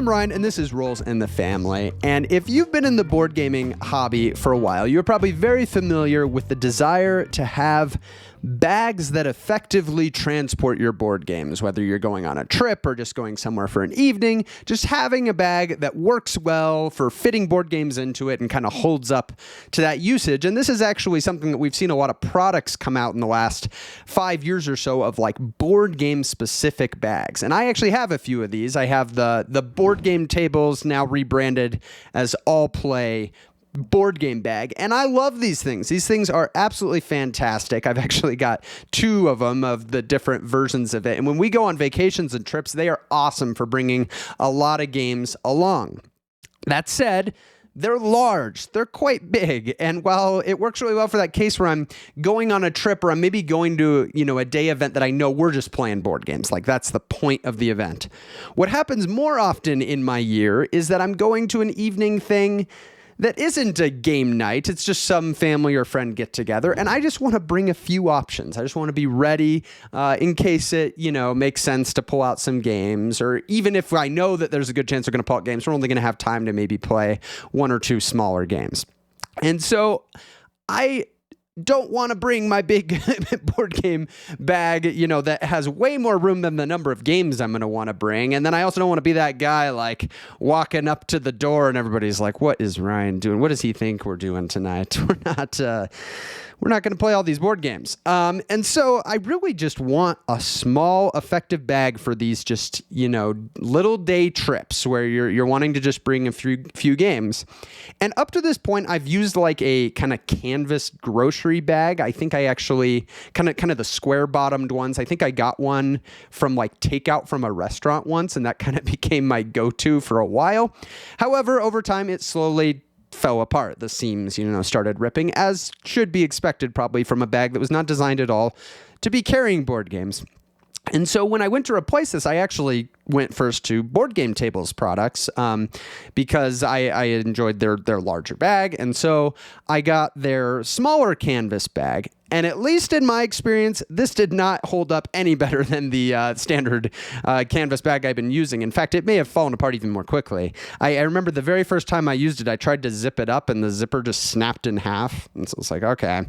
I'm Ryan, and this is Rolls in the Family. And if you've been in the board gaming hobby for a while, you're probably very familiar with the desire to have bags that effectively transport your board games, whether you're going on a trip or just going somewhere for an evening. Just having a bag that works well for fitting board games into it and kind of holds up to that usage. And this is actually something that we've seen a lot of products come out in the last 5 years or so of like board game specific bags. And I actually have a few of these. I have the board game tables, now rebranded as All Play board game bag, and I love these things. These things are absolutely fantastic. I've actually got 2 of them of the different versions of it, and when we go on vacations and trips, they are awesome for bringing a lot of games along. That said, they're large, they're quite big, and while it works really well for that case where I'm going on a trip or I'm maybe going to, a day event that I know we're just playing board games, like that's the point of the event. What happens more often in my year is that I'm going to an evening thing that isn't a game night. It's just some family or friend get together. And I just want to bring a few options. I just want to be ready in case it, makes sense to pull out some games. Or even if I know that there's a good chance we're going to pull out games, we're only going to have time to maybe play 1 or 2 smaller games. And so I don't want to bring my big board game bag, that has way more room than the number of games I'm going to want to bring. And then I also don't want to be that guy like walking up to the door and everybody's like, what is Ryan doing? What does he think we're doing tonight? We're not going to play all these board games. And so I really just want a small, effective bag for these just, little day trips where you're wanting to just bring a few games. And up to this point, I've used like a kind of canvas grocery bag. I think I actually kind of the square bottomed ones. I think I got one from like takeout from a restaurant once, and that kind of became my go-to for a while. However, over time, it slowly fell apart. The seams, started ripping, as should be expected probably from a bag that was not designed at all to be carrying board games. And so when I went to replace this, I actually went first to Board Game Tables products because I enjoyed their larger bag. And so I got their smaller canvas bag. And at least in my experience, this did not hold up any better than the standard canvas bag I've been using. In fact, it may have fallen apart even more quickly. I remember the very first time I used it, I tried to zip it up and the zipper just snapped in half. And so it's like, okay.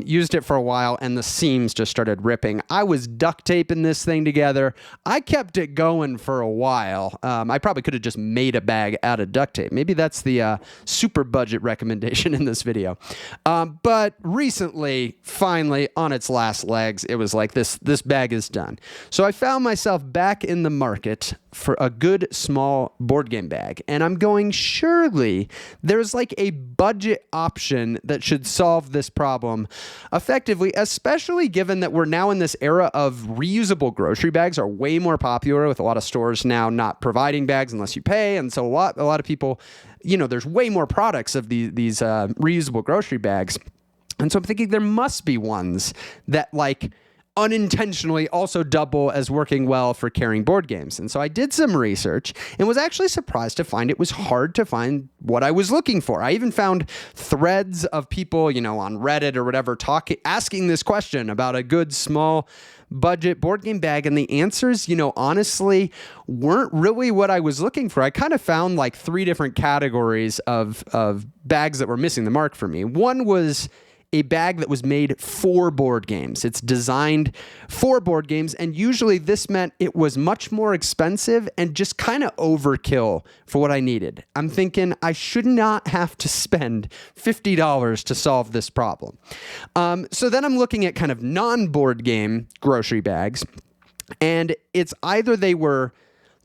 Used it for a while and the seams just started ripping. I was duct taping this thing together. I kept it going for a while. I probably could have just made a bag out of duct tape. Maybe that's the super budget recommendation in this video. But recently, finally, on its last legs, it was like this bag is done. So I found myself back in the market for a good small board game bag. And I'm going, surely there's like a budget option that should solve this problem effectively, especially given that we're now in this era of reusable grocery bags are way more popular, with a lot of stores now not providing bags unless you pay. And so a lot of people, there's way more products of these reusable grocery bags. And so I'm thinking there must be ones that like unintentionally also double as working well for carrying board games. And so I did some research and was actually surprised to find it was hard to find what I was looking for. I even found threads of people, on Reddit or whatever, asking this question about a good small budget board game bag. And the answers, honestly weren't really what I was looking for. I kind of found like 3 different categories of bags that were missing the mark for me. One was a bag that was made for board games. It's designed for board games, and usually this meant it was much more expensive and just kind of overkill for what I needed. I'm thinking I should not have to spend $50 to solve this problem. So then I'm looking at kind of non-board game grocery bags, and it's either they were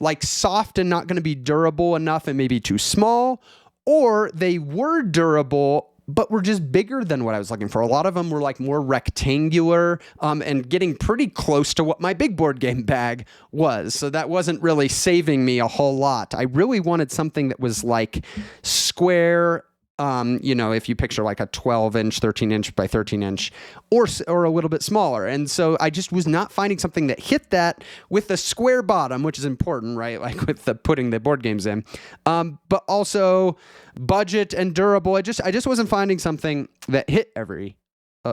like soft and not going to be durable enough and maybe too small, or they were durable but were just bigger than what I was looking for. A lot of them were like more rectangular and getting pretty close to what my big board game bag was. So that wasn't really saving me a whole lot. I really wanted something that was like square, if you picture like a 12-inch, 13-inch by 13-inch, or a little bit smaller. And so I just was not finding something that hit that with a square bottom, which is important, right? Like with putting the board games in, but also budget and durable. I just wasn't finding something that hit every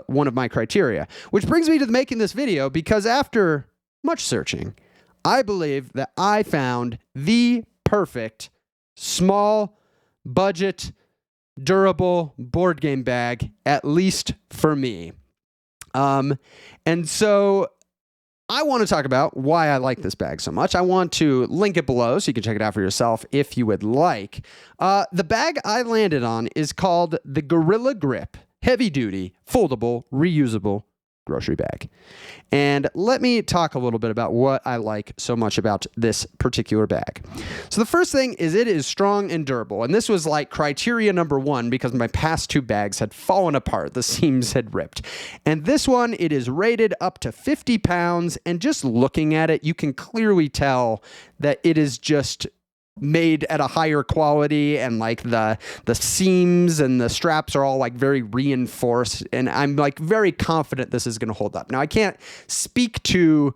one of my criteria, which brings me to making this video, because after much searching, I believe that I found the perfect, small, budget, durable board game bag, at least for me. And so I want to talk about why I like this bag so much. I want to link it below so you can check it out for yourself if you would like. The bag I landed on is called the Gorilla Grip Heavy Duty Foldable Reusable Grocery Bag. And let me talk a little bit about what I like so much about this particular bag. So the first thing is it is strong and durable. And this was like criteria number one because my past two bags had fallen apart. The seams had ripped. And this one, it is rated up to 50 pounds. And just looking at it, you can clearly tell that it is just made at a higher quality, and like the seams and the straps are all like very reinforced, and I'm like very confident this is going to hold up. Now I can't speak to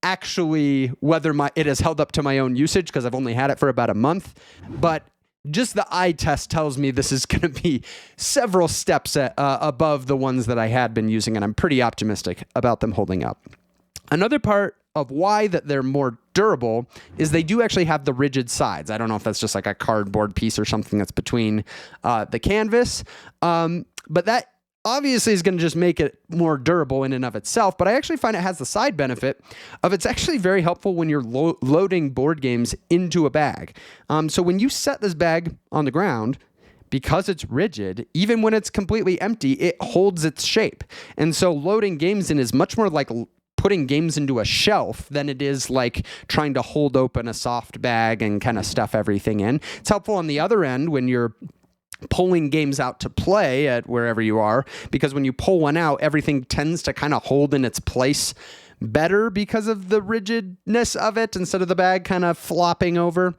actually whether it has held up to my own usage because I've only had it for about a month, but just the eye test tells me this is going to be several steps above the ones that I had been using, and I'm pretty optimistic about them holding up. Another part of why that they're more durable is they do actually have the rigid sides. I don't know if that's just like a cardboard piece or something that's between the canvas, but that obviously is going to just make it more durable in and of itself. But I actually find it has the side benefit of it's actually very helpful when you're loading board games into a bag. So when you set this bag on the ground, because it's rigid, even when it's completely empty, it holds its shape. And so loading games in is much more like putting games into a shelf than it is like trying to hold open a soft bag and kind of stuff everything in. It's helpful on the other end when you're pulling games out to play at wherever you are, because when you pull one out, everything tends to kind of hold in its place better because of the rigidness of it instead of the bag kind of flopping over.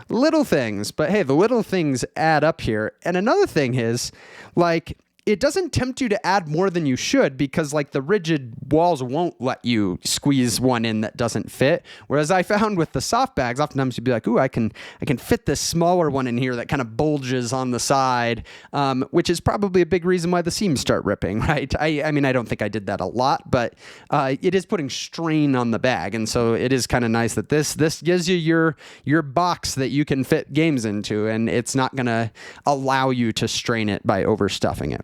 Little things, but hey, the little things add up here. And another thing is, like, it doesn't tempt you to add more than you should because like the rigid walls won't let you squeeze one in that doesn't fit. Whereas I found with the soft bags, oftentimes you'd be like, ooh, I can fit this smaller one in here that kind of bulges on the side, which is probably a big reason why the seams start ripping, right? I mean, I don't think I did that a lot, but it is putting strain on the bag. And so it is kind of nice that this gives you your box that you can fit games into, and it's not going to allow you to strain it by overstuffing it.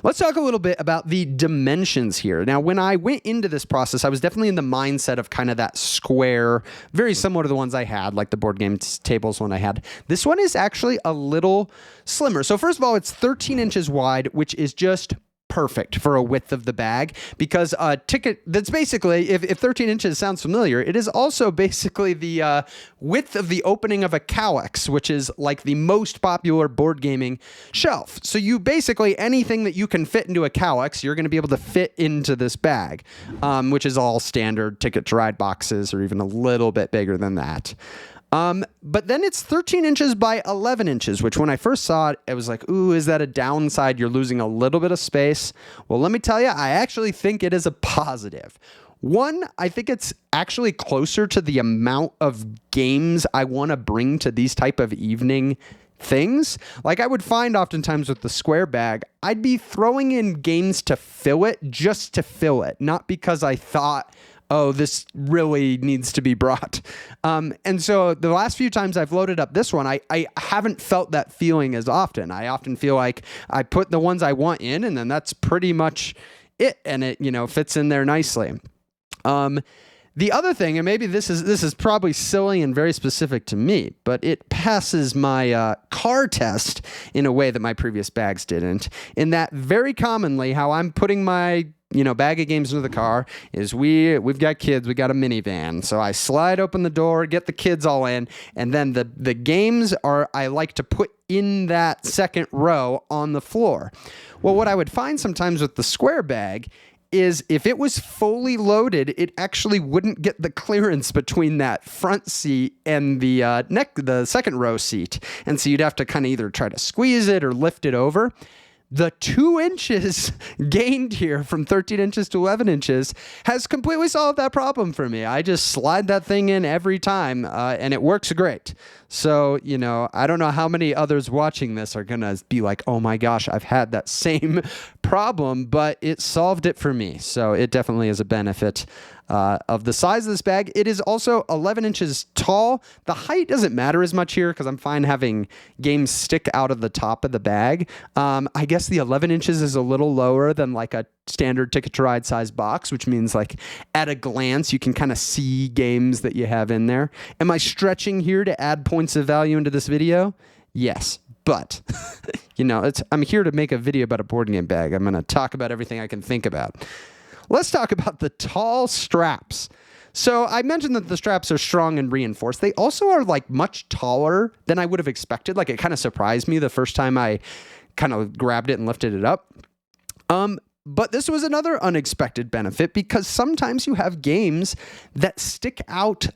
Let's talk a little bit about the dimensions here. Now, when I went into this process, I was definitely in the mindset of kind of that square, very similar to the ones I had, like the board game tables one I had. This one is actually a little slimmer. So first of all, it's 13 inches wide, which is just perfect for a width of the bag, because a ticket that's basically, if 13 inches sounds familiar, it is also basically the width of the opening of a Kallax, which is like the most popular board gaming shelf. So you basically, anything that you can fit into a Kallax, you're going to be able to fit into this bag, which is all standard Ticket to Ride boxes or even a little bit bigger than that. But then it's 13 inches by 11 inches, which when I first saw it, it was like, ooh, is that a downside? You're losing a little bit of space. Well, let me tell you, I actually think it is a positive. One, I think it's actually closer to the amount of games I want to bring to these type of evening things. Like I would find oftentimes with the square bag, I'd be throwing in games to fill it, just to fill it, not because I thought, oh, this really needs to be brought. And so the last few times I've loaded up this one, I haven't felt that feeling as often. I often feel like I put the ones I want in, and then that's pretty much it. And it, fits in there nicely. The other thing, and maybe this is probably silly and very specific to me, but it passes my car test in a way that my previous bags didn't. In that very commonly, how I'm putting my bag of games into the car is we've got kids, we got a minivan. So I slide open the door, get the kids all in, and then the games I like to put in that second row on the floor. Well, what I would find sometimes with the square bag is if it was fully loaded, it actually wouldn't get the clearance between that front seat and the second row seat. And so you'd have to kind of either try to squeeze it or lift it over. The 2 inches gained here from 13 inches to 11 inches has completely solved that problem for me. I just slide that thing in every time, and it works great. So, I don't know how many others watching this are going to be like, oh my gosh, I've had that same problem, but it solved it for me. So it definitely is a benefit of the size of this bag. It is also 11 inches tall. The height doesn't matter as much here because I'm fine having games stick out of the top of the bag. I guess the 11 inches is a little lower than like a standard Ticket to Ride size box, which means like at a glance, you can kind of see games that you have in there. Am I stretching here to add points of value into this video? Yes. But, I'm here to make a video about a board game bag. I'm going to talk about everything I can think about. Let's talk about the tall straps. So I mentioned that the straps are strong and reinforced. They also are like much taller than I would have expected. Like it kind of surprised me the first time I kind of grabbed it and lifted it up. But this was another unexpected benefit because sometimes you have games that stick out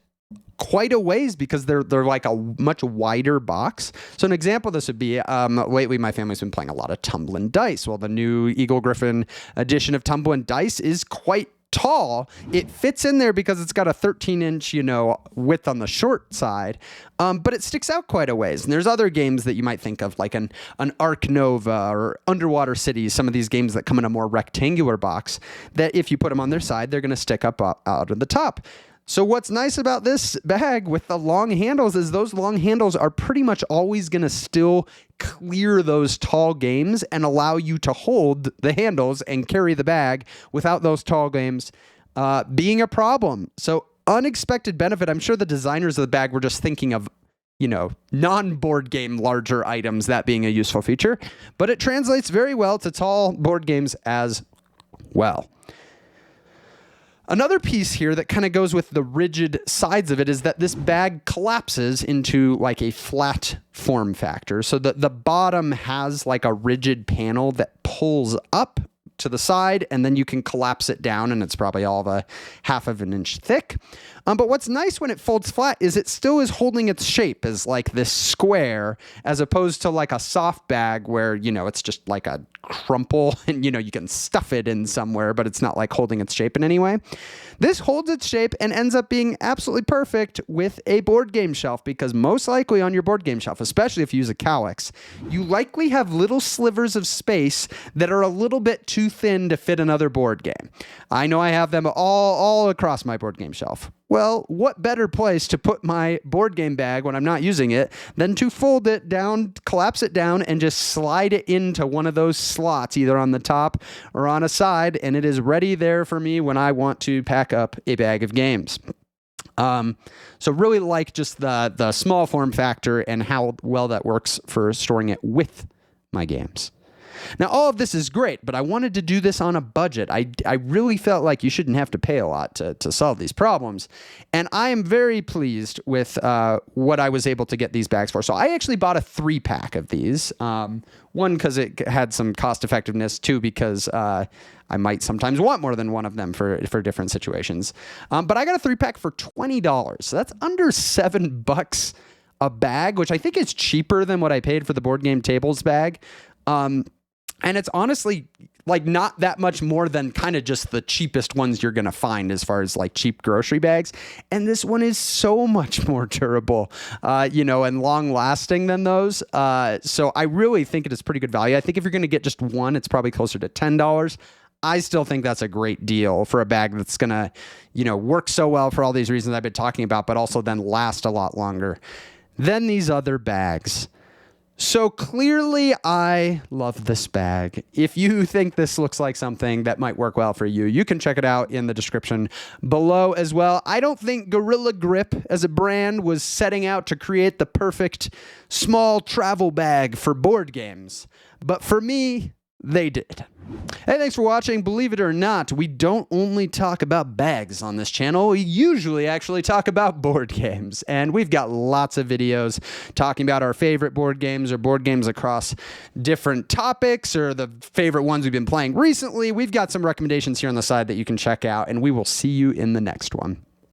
quite a ways because they're like a much wider box. So an example of this would be, lately my family's been playing a lot of Tumbling Dice. Well, the new Eagle Griffin edition of Tumbling Dice is quite tall. It fits in there because it's got a 13-inch, width on the short side, but it sticks out quite a ways. And there's other games that you might think of, like an Ark Nova or Underwater Cities, some of these games that come in a more rectangular box, that if you put them on their side, they're going to stick up out of the top. So what's nice about this bag with the long handles is those long handles are pretty much always going to still clear those tall games and allow you to hold the handles and carry the bag without those tall games being a problem. So unexpected benefit. I'm sure the designers of the bag were just thinking of, non-board game larger items, that being a useful feature, but it translates very well to tall board games as well. Another piece here that kind of goes with the rigid sides of it is that this bag collapses into like a flat form factor. So the bottom has like a rigid panel that pulls up to the side, and then you can collapse it down, and it's probably all of a half of an inch thick. But what's nice when it folds flat is it still is holding its shape as like this square, as opposed to like a soft bag where, it's just like a crumple and, you can stuff it in somewhere, but it's not like holding its shape in any way. This holds its shape and ends up being absolutely perfect with a board game shelf, because most likely on your board game shelf, especially if you use a Kallax, you likely have little slivers of space that are a little bit too thin to fit another board game. I know I have them all across my board game shelf. Well, what better place to put my board game bag when I'm not using it than to fold it down, collapse it down, and just slide it into one of those slots, either on the top or on a side, and it is ready there for me when I want to pack up a bag of games. So really like just the small form factor and how well that works for storing it with my games. Now, all of this is great, but I wanted to do this on a budget. I really felt like you shouldn't have to pay a lot to solve these problems. And I am very pleased with what I was able to get these bags for. So I actually bought a 3-pack of these. One, because it had some cost effectiveness. 2, because I might sometimes want more than one of them for different situations. But I got a 3-pack for $20. So that's under $7 a bag, which I think is cheaper than what I paid for the Board Game Tables bag. And it's honestly like not that much more than kind of just the cheapest ones you're going to find as far as like cheap grocery bags. And this one is so much more durable, and long lasting than those. So I really think it is pretty good value. I think if you're going to get just one, it's probably closer to $10. I still think that's a great deal for a bag that's going to, work so well for all these reasons I've been talking about, but also then last a lot longer than these other bags. So clearly, I love this bag. If you think this looks like something that might work well for you, you can check it out in the description below as well. I don't think Gorilla Grip as a brand was setting out to create the perfect small travel bag for board games, but for me, they did. Hey, thanks for watching. Believe it or not, we don't only talk about bags on this channel. We usually actually talk about board games. And we've got lots of videos talking about our favorite board games or board games across different topics or the favorite ones we've been playing recently. We've got some recommendations here on the side that you can check out, and we will see you in the next one.